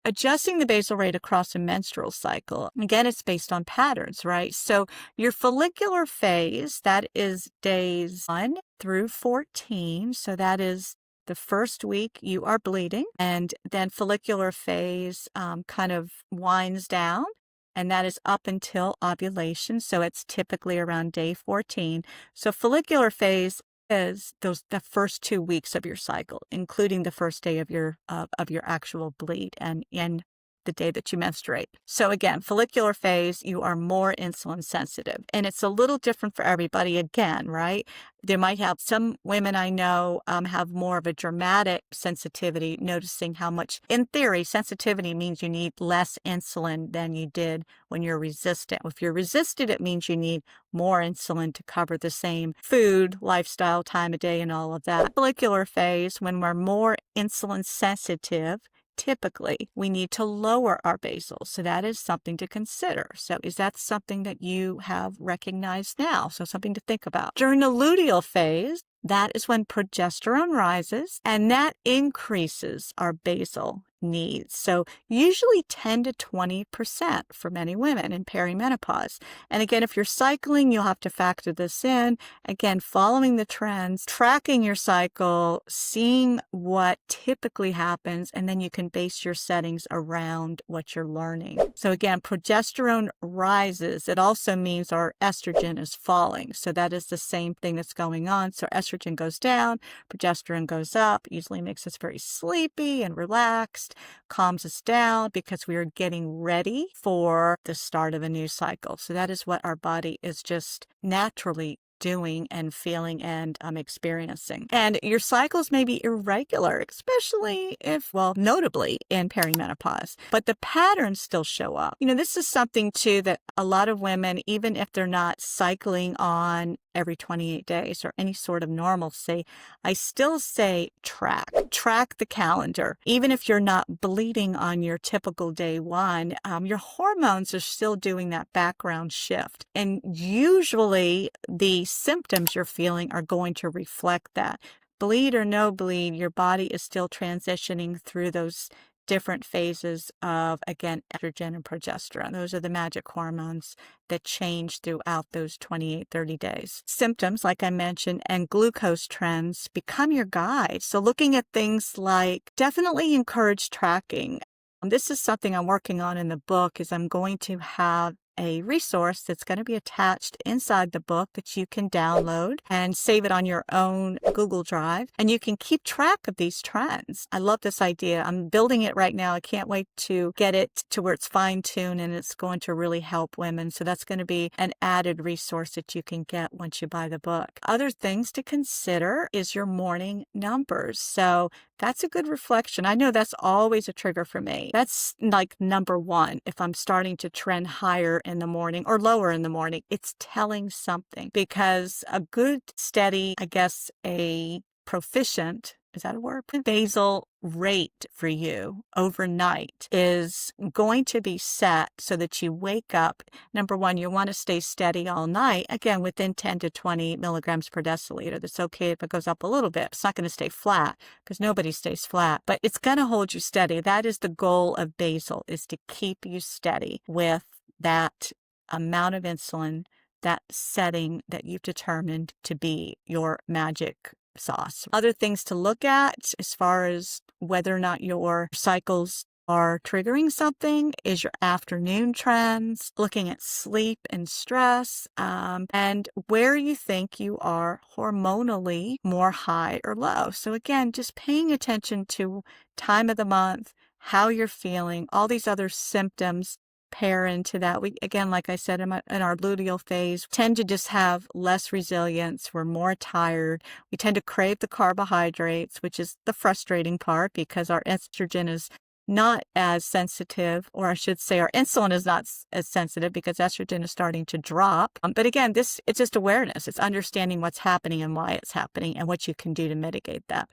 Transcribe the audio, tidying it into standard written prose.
adjusting the basal rate across a menstrual cycle, again, it's based on patterns, right? So your follicular phase, that is days 1 through 14. So that is the first week you are bleeding, and then follicular phase kind of winds down, and that is up until ovulation. So it's typically around day 14. So follicular phase is the first 2 weeks of your cycle, including the first day of your actual bleed and the day that you menstruate. So again, follicular phase, you are more insulin sensitive, and it's a little different for everybody again, right? They might have some women I know have more of a dramatic sensitivity, noticing how much, in theory, sensitivity means you need less insulin than you did when you're resistant. If you're resistant, it means you need more insulin to cover the same food, lifestyle, time of day, and all of that. Follicular phase, when we're more insulin sensitive, typically we need to lower our basal. So that is something to consider. So is that something that you have recognized now? So something to think about. During the luteal phase, that is when progesterone rises, and that increases our basal needs. So usually 10 to 20% for many women in perimenopause. And again, if you're cycling, you'll have to factor this in. Again, following the trends, tracking your cycle, seeing what typically happens, and then you can base your settings around what you're learning. So again, progesterone rises. It also means our estrogen is falling. So that is the same thing that's going on. So estrogen goes down, progesterone goes up, usually makes us very sleepy and relaxed, calms us down because we are getting ready for the start of a new cycle. So that is what our body is just naturally doing and feeling and experiencing. And your cycles may be irregular, especially if, well, notably in perimenopause, but the patterns still show up. This is something too that a lot of women, even if they're not cycling on every 28 days or any sort of normalcy, I still say track the calendar. Even if you're not bleeding on your typical day 1, your hormones are still doing that background shift. And usually the symptoms you're feeling are going to reflect that. Bleed or no bleed, your body is still transitioning through those different phases of, again, estrogen and progesterone. Those are the magic hormones that change throughout those 28, 30 days. Symptoms, like I mentioned, and glucose trends become your guide. So looking at things like, definitely encourage tracking. This is something I'm working on in the book, is I'm going to have a resource that's going to be attached inside the book that you can download and save it on your own Google Drive, and you can keep track of these trends. I love this idea. I'm building it right now. I can't wait to get it to where it's fine-tuned and it's going to really help women. So that's going to be an added resource that you can get once you buy the book. Other things to consider is your morning numbers. So that's a good reflection. I know that's always a trigger for me. That's like number 1. If I'm starting to trend higher in the morning or lower in the morning, it's telling something, because a good, steady, I guess a proficient, is that a word? Basal rate for you overnight is going to be set so that you wake up. Number 1, you want to stay steady all night, again, within 10 to 20 milligrams per deciliter. That's okay if it goes up a little bit. It's not going to stay flat, because nobody stays flat, but it's going to hold you steady. That is the goal of basal, is to keep you steady with that amount of insulin, that setting that you've determined to be your magic sauce. Other things to look at as far as whether or not your cycles are triggering something is your afternoon trends, looking at sleep and stress, and where you think you are hormonally more high or low. So again, just paying attention to time of the month, how you're feeling, all these other symptoms pair into that. We, again, like I said, in our luteal phase, tend to just have less resilience. We're more tired. We tend to crave the carbohydrates, which is the frustrating part, because our estrogen is not as sensitive, or I should say our insulin is not as sensitive because estrogen is starting to drop. But again, it's just awareness. It's understanding what's happening and why it's happening and what you can do to mitigate that.